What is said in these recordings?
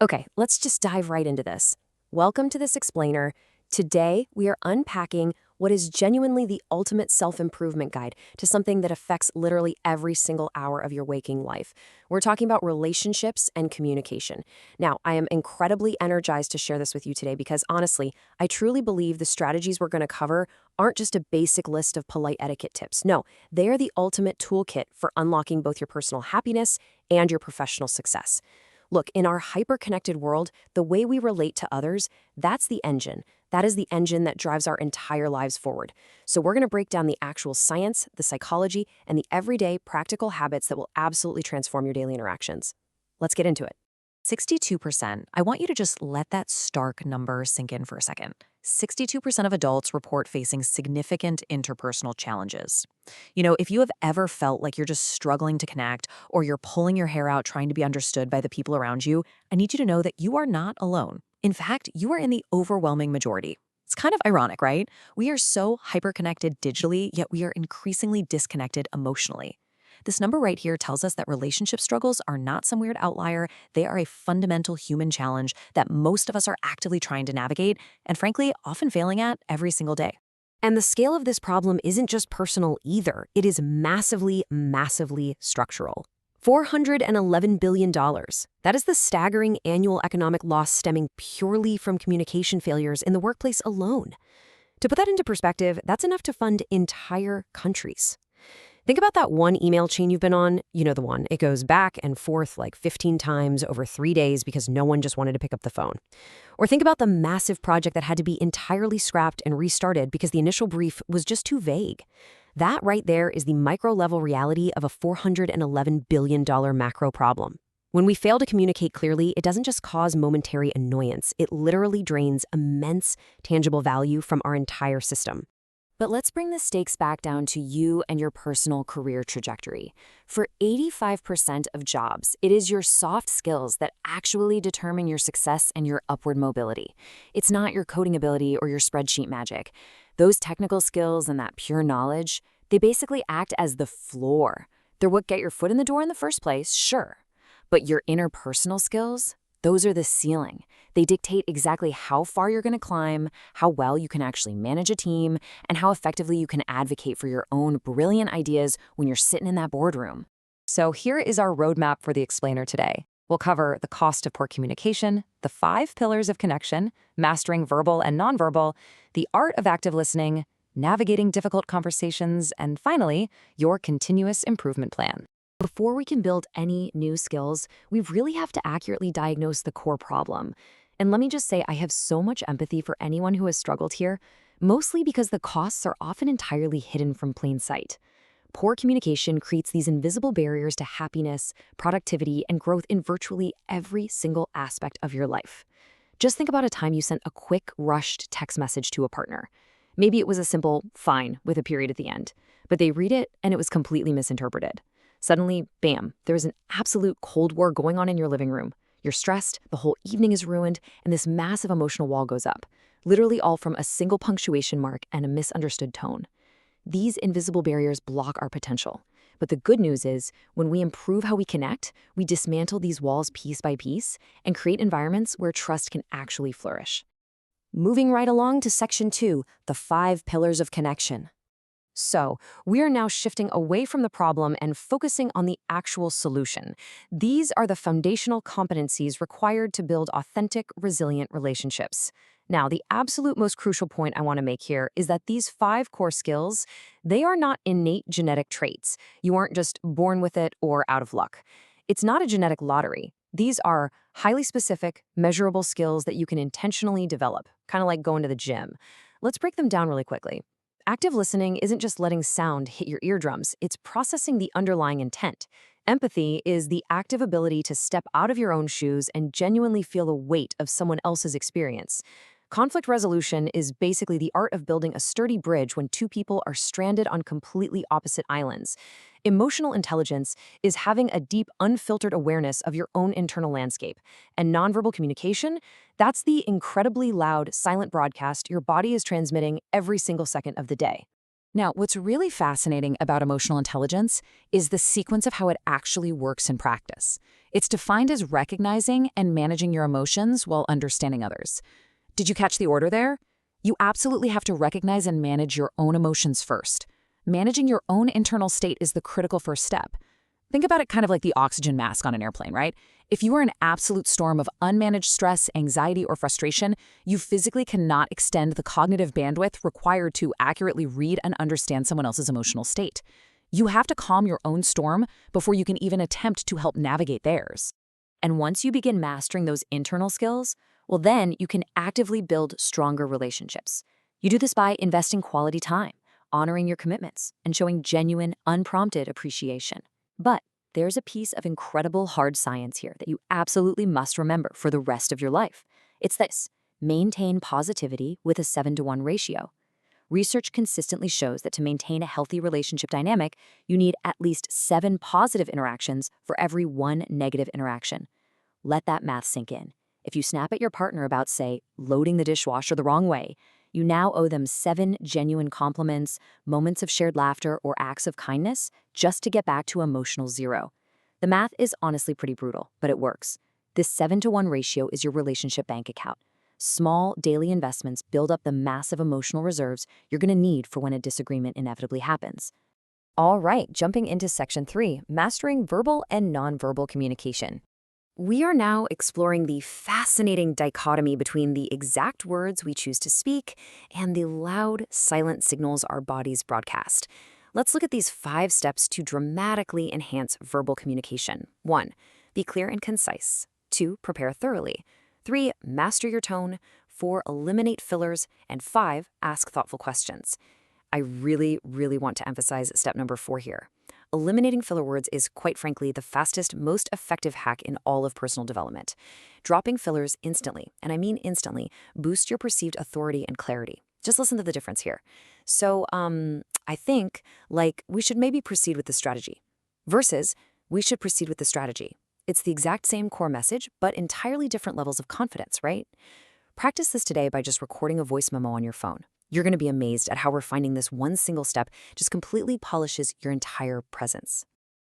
Okay, let's just dive right into this. Welcome to This Explainer. Today, we are unpacking what is genuinely the ultimate self-improvement guide to something that affects literally every single hour of your waking life. We're talking about relationships and communication. Now, I am incredibly energized to share this with you today because honestly, I truly believe the strategies we're going to cover aren't just a basic list of polite etiquette tips. No, they are the ultimate toolkit for unlocking both your personal happiness and your professional success. Look, in our hyper-connected world, the way we relate to others, that's the engine. That is the engine that drives our entire lives forward. So we're going to break down the actual science, the psychology, and the everyday practical habits that will absolutely transform your daily interactions. Let's get into it. 62%. I want you to just let that stark number sink in for a second. 62% of adults report facing significant interpersonal challenges. If you have ever felt like you're just struggling to connect or you're pulling your hair out trying to be understood by the people around you, I need you to know that you are not alone. In fact, you are in the overwhelming majority. It's kind of ironic, right? We are so hyper-connected digitally, yet we are increasingly disconnected emotionally. This number right here tells us that relationship struggles are not some weird outlier. They are a fundamental human challenge that most of us are actively trying to navigate and, frankly, often failing at every single day. And the scale of this problem isn't just personal either. It is massively, massively structural. $411 billion. That is the staggering annual economic loss stemming purely from communication failures in the workplace alone. To put that into perspective, that's enough to fund entire countries. Think about that one email chain you've been on. You know the one. It goes back and forth like 15 times over 3 days because no one just wanted to pick up the phone. Or think about the massive project that had to be entirely scrapped and restarted because the initial brief was just too vague. That right there is the micro-level reality of a $411 billion macro problem. When we fail to communicate clearly, it doesn't just cause momentary annoyance. It literally drains immense tangible value from our entire system. But let's bring the stakes back down to you and your personal career trajectory. For 85% of jobs, it is your soft skills that actually determine your success and your upward mobility. It's not your coding ability or your spreadsheet magic. Those technical skills and that pure knowledge, they basically act as the floor. They're what get your foot in the door in the first place, sure. But your interpersonal skills, those are the ceiling. They dictate exactly how far you're going to climb, how well you can actually manage a team, and how effectively you can advocate for your own brilliant ideas when you're sitting in that boardroom. So here is our roadmap for the explainer today. We'll cover the cost of poor communication, the 5 pillars of connection, mastering verbal and nonverbal, the art of active listening, navigating difficult conversations, and finally, your continuous improvement plan. Before we can build any new skills, we really have to accurately diagnose the core problem. And let me just say, I have so much empathy for anyone who has struggled here, mostly because the costs are often entirely hidden from plain sight. Poor communication creates these invisible barriers to happiness, productivity, and growth in virtually every single aspect of your life. Just think about a time you sent a quick, rushed text message to a partner. Maybe it was a simple "fine" with a period at the end, but they read it and it was completely misinterpreted. Suddenly, bam, there's an absolute Cold War going on in your living room. You're stressed, the whole evening is ruined, and this massive emotional wall goes up, literally all from a single punctuation mark and a misunderstood tone. These invisible barriers block our potential. But the good news is, when we improve how we connect, we dismantle these walls piece by piece and create environments where trust can actually flourish. Moving right along to Section 2, the 5 pillars of connection. So, we are now shifting away from the problem and focusing on the actual solution. These are the foundational competencies required to build authentic, resilient relationships. Now, the absolute most crucial point I want to make here is that these 5 core skills, they are not innate genetic traits. You aren't just born with it or out of luck. It's not a genetic lottery. These are highly specific, measurable skills that you can intentionally develop, kind of like going to the gym. Let's break them down really quickly. Active listening isn't just letting sound hit your eardrums, it's processing the underlying intent. Empathy is the active ability to step out of your own shoes and genuinely feel the weight of someone else's experience. Conflict resolution is basically the art of building a sturdy bridge when 2 people are stranded on completely opposite islands. Emotional intelligence is having a deep, unfiltered awareness of your own internal landscape. And nonverbal communication, that's the incredibly loud, silent broadcast your body is transmitting every single second of the day. Now, what's really fascinating about emotional intelligence is the sequence of how it actually works in practice. It's defined as recognizing and managing your emotions while understanding others. Did you catch the order there? You absolutely have to recognize and manage your own emotions first. Managing your own internal state is the critical first step. Think about it kind of like the oxygen mask on an airplane, right? If you are in an absolute storm of unmanaged stress, anxiety, or frustration, you physically cannot extend the cognitive bandwidth required to accurately read and understand someone else's emotional state. You have to calm your own storm before you can even attempt to help navigate theirs. And once you begin mastering those internal skills, well, then you can actively build stronger relationships. You do this by investing quality time, honoring your commitments, and showing genuine, unprompted appreciation. But there's a piece of incredible hard science here that you absolutely must remember for the rest of your life. It's this: maintain positivity with a 7-to-1 ratio. Research consistently shows that to maintain a healthy relationship dynamic, you need at least 7 positive interactions for every 1 negative interaction. Let that math sink in. If you snap at your partner about, say, loading the dishwasher the wrong way, you now owe them 7 genuine compliments, moments of shared laughter, or acts of kindness just to get back to emotional zero. The math is honestly pretty brutal, but it works. This 7-to-1 ratio is your relationship bank account. Small daily investments build up the massive emotional reserves you're going to need for when a disagreement inevitably happens. All right, jumping into Section 3, Mastering Verbal and Nonverbal Communication. We are now exploring the fascinating dichotomy between the exact words we choose to speak and the loud, silent signals our bodies broadcast. Let's look at these 5 steps to dramatically enhance verbal communication. 1. Be clear and concise. 2. Prepare thoroughly. 3. Master your tone. 4. Eliminate fillers. And 5. Ask thoughtful questions. I really want to emphasize step number 4 here. Eliminating filler words is, quite frankly, the fastest, most effective hack in all of personal development. Dropping fillers instantly, and I mean instantly, boosts your perceived authority and clarity. Just listen to the difference here. So, I think, we should maybe proceed with the strategy. Versus, we should proceed with the strategy. It's the exact same core message, but entirely different levels of confidence, right? Practice this today by just recording a voice memo on your phone. You're going to be amazed at how refining this one single step just completely polishes your entire presence.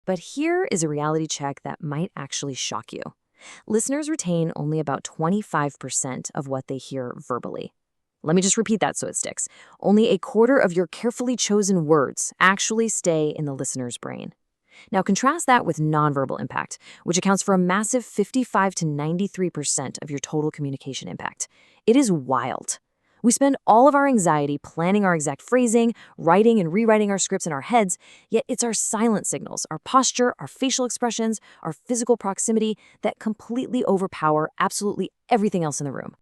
But here is a reality check that might actually shock you. Listeners retain only about 25% of what they hear verbally. Let me just repeat that so it sticks. Only a quarter of your carefully chosen words actually stay in the listener's brain. Now contrast that with nonverbal impact, which accounts for a massive 55 to 93% of your total communication impact. It is wild. We spend all of our anxiety planning our exact phrasing, writing and rewriting our scripts in our heads, yet it's our silent signals, our posture, our facial expressions, our physical proximity that completely overpower absolutely everything else in the room.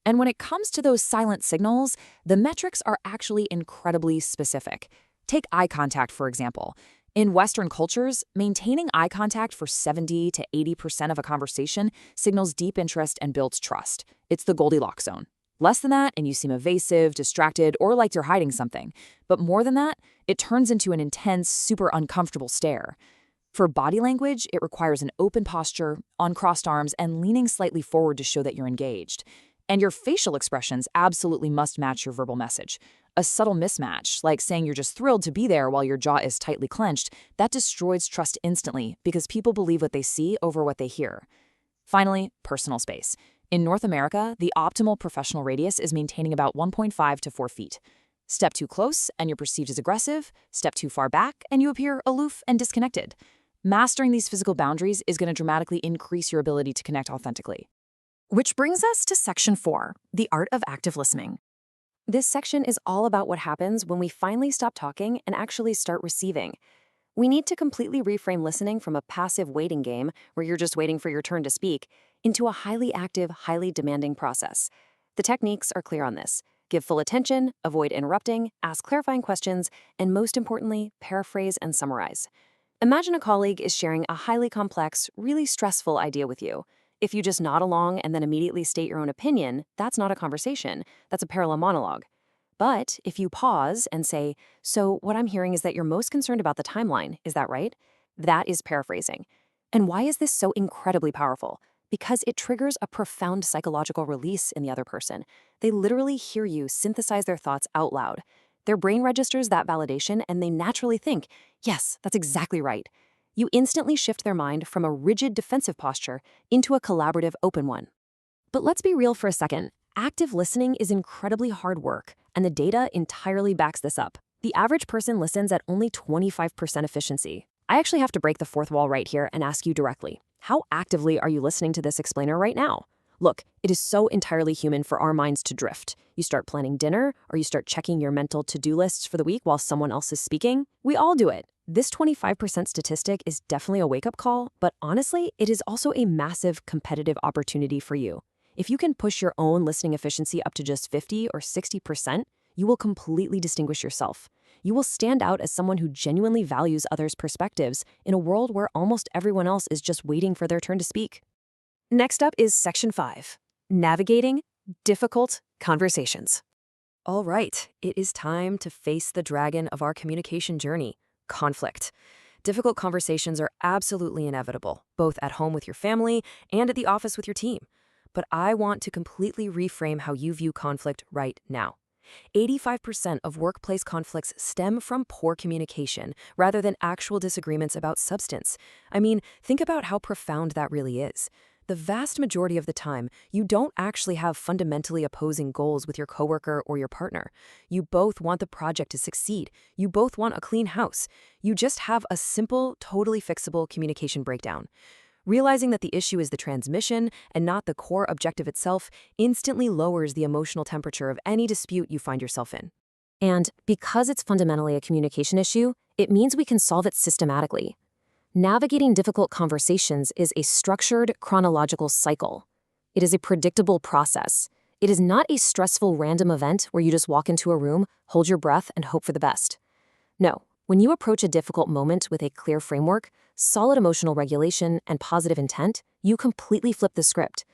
And when it comes to those silent signals, the metrics are actually incredibly specific. Take eye contact, for example. In Western cultures, maintaining eye contact for 70 to 80% of a conversation signals deep interest and builds trust. It's the Goldilocks zone. Less than that, and you seem evasive, distracted, or like you're hiding something. But more than that, it turns into an intense, super uncomfortable stare. For body language, it requires an open posture, uncrossed arms, and leaning slightly forward to show that you're engaged. And your facial expressions absolutely must match your verbal message. A subtle mismatch, like saying you're just thrilled to be there while your jaw is tightly clenched, that destroys trust instantly because people believe what they see over what they hear. Finally, personal space. In North America, the optimal professional radius is maintaining about 1.5 to 4 feet. Step too close, and you're perceived as aggressive. Step too far back, and you appear aloof and disconnected. Mastering these physical boundaries is going to dramatically increase your ability to connect authentically. Which brings us to Section 4, the art of active listening. This section is all about what happens when we finally stop talking and actually start receiving. We need to completely reframe listening from a passive waiting game, where you're just waiting for your turn to speak, into a highly active, highly demanding process. The techniques are clear on this. Give full attention, avoid interrupting, ask clarifying questions, and most importantly, paraphrase and summarize. Imagine a colleague is sharing a highly complex, really stressful idea with you. If you just nod along and then immediately state your own opinion, that's not a conversation. That's a parallel monologue. But if you pause and say, "So what I'm hearing is that you're most concerned about the timeline, is that right?" That is paraphrasing. And why is this so incredibly powerful? Because it triggers a profound psychological release in the other person. They literally hear you synthesize their thoughts out loud. Their brain registers that validation and they naturally think, "Yes, that's exactly right." You instantly shift their mind from a rigid defensive posture into a collaborative open one. But let's be real for a second. Active listening is incredibly hard work, and the data entirely backs this up. The average person listens at only 25% efficiency. I actually have to break the fourth wall right here and ask you directly, how actively are you listening to this explainer right now? Look, it is so entirely human for our minds to drift. You start planning dinner, or you start checking your mental to-do lists for the week while someone else is speaking. We all do it. This 25% statistic is definitely a wake-up call, but honestly, it is also a massive competitive opportunity for you. If you can push your own listening efficiency up to just 50 or 60%, you will completely distinguish yourself. You will stand out as someone who genuinely values others' perspectives in a world where almost everyone else is just waiting for their turn to speak. Next up is Section 5, Navigating Difficult Conversations. All right, it is time to face the dragon of our communication journey, conflict. Difficult conversations are absolutely inevitable, both at home with your family and at the office with your team. But I want to completely reframe how you view conflict right now. 85% of workplace conflicts stem from poor communication rather than actual disagreements about substance. I mean, think about how profound that really is. The vast majority of the time, you don't actually have fundamentally opposing goals with your coworker or your partner. You both want the project to succeed. You both want a clean house. You just have a simple, totally fixable communication breakdown. Realizing that the issue is the transmission and not the core objective itself instantly lowers the emotional temperature of any dispute you find yourself in. And because it's fundamentally a communication issue, it means we can solve it systematically. Navigating difficult conversations is a structured, chronological cycle. It is a predictable process. It is not a stressful random event where you just walk into a room, hold your breath, and hope for the best. No, when you approach a difficult moment with a clear framework, solid emotional regulation, and positive intent, you completely flip the script.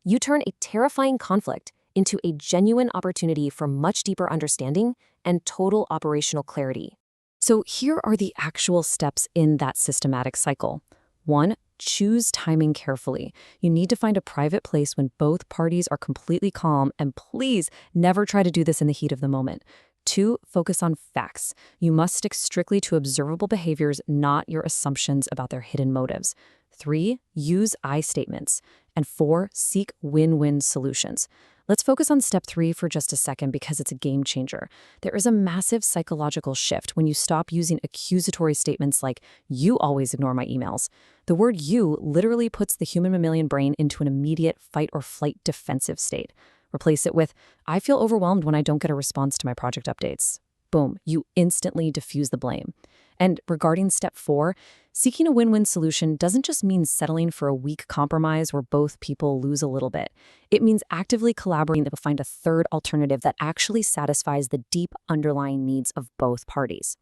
You turn a terrifying conflict into a genuine opportunity for much deeper understanding and total operational clarity. So here are the actual steps in that systematic cycle. 1. Choose timing carefully. You need to find a private place when both parties are completely calm, and please never try to do this in the heat of the moment. 2. Focus on facts. You must stick strictly to observable behaviors, not your assumptions about their hidden motives. 3. Use I statements. And 4. Seek win-win solutions. Let's focus on step 3 for just a second because it's a game changer. There is a massive psychological shift when you stop using accusatory statements like, "You always ignore my emails." The word "you" literally puts the human mammalian brain into an immediate fight or flight defensive state. Replace it with, "I feel overwhelmed when I don't get a response to my project updates." Boom, you instantly diffuse the blame. And regarding step 4, seeking a win-win solution doesn't just mean settling for a weak compromise where both people lose a little bit. It means actively collaborating to find a third alternative that actually satisfies the deep underlying needs of both parties.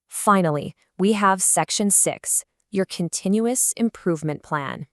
Finally, we have Section 6, your continuous improvement plan.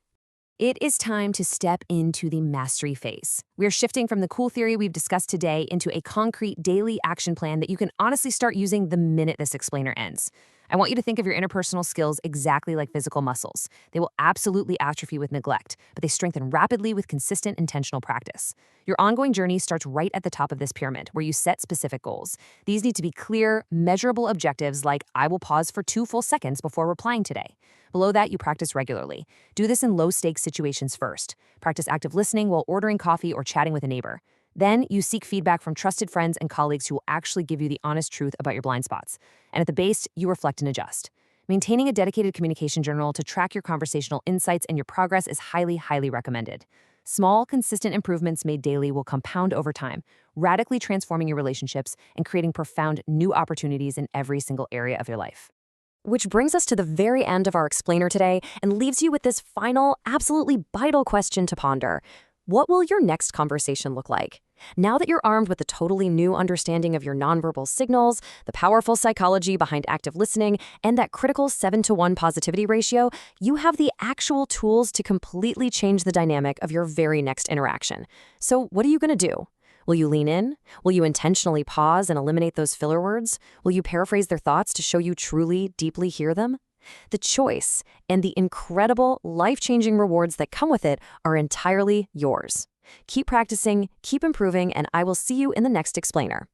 It is time to step into the mastery phase. We're shifting from the cool theory we've discussed today into a concrete daily action plan that you can honestly start using the minute this explainer ends. I want you to think of your interpersonal skills exactly like physical muscles. They will absolutely atrophy with neglect, but they strengthen rapidly with consistent, intentional practice. Your ongoing journey starts right at the top of this pyramid, where you set specific goals. These need to be clear, measurable objectives like, I will pause for 2 full seconds before replying today. Below that, you practice regularly. Do this in low-stakes situations first. Practice active listening while ordering coffee or chatting with a neighbor. Then, you seek feedback from trusted friends and colleagues who will actually give you the honest truth about your blind spots. And at the base, you reflect and adjust. Maintaining a dedicated communication journal to track your conversational insights and your progress is highly, highly recommended. Small, consistent improvements made daily will compound over time, radically transforming your relationships and creating profound new opportunities in every single area of your life. Which brings us to the very end of our explainer today and leaves you with this final, absolutely vital question to ponder. What will your next conversation look like? Now that you're armed with a totally new understanding of your nonverbal signals, the powerful psychology behind active listening, and that critical 7-to-1 positivity ratio, you have the actual tools to completely change the dynamic of your very next interaction. So what are you going to do? Will you lean in? Will you intentionally pause and eliminate those filler words? Will you paraphrase their thoughts to show you truly, deeply hear them? The choice and the incredible, life-changing rewards that come with it are entirely yours. Keep practicing, keep improving, and I will see you in the next explainer.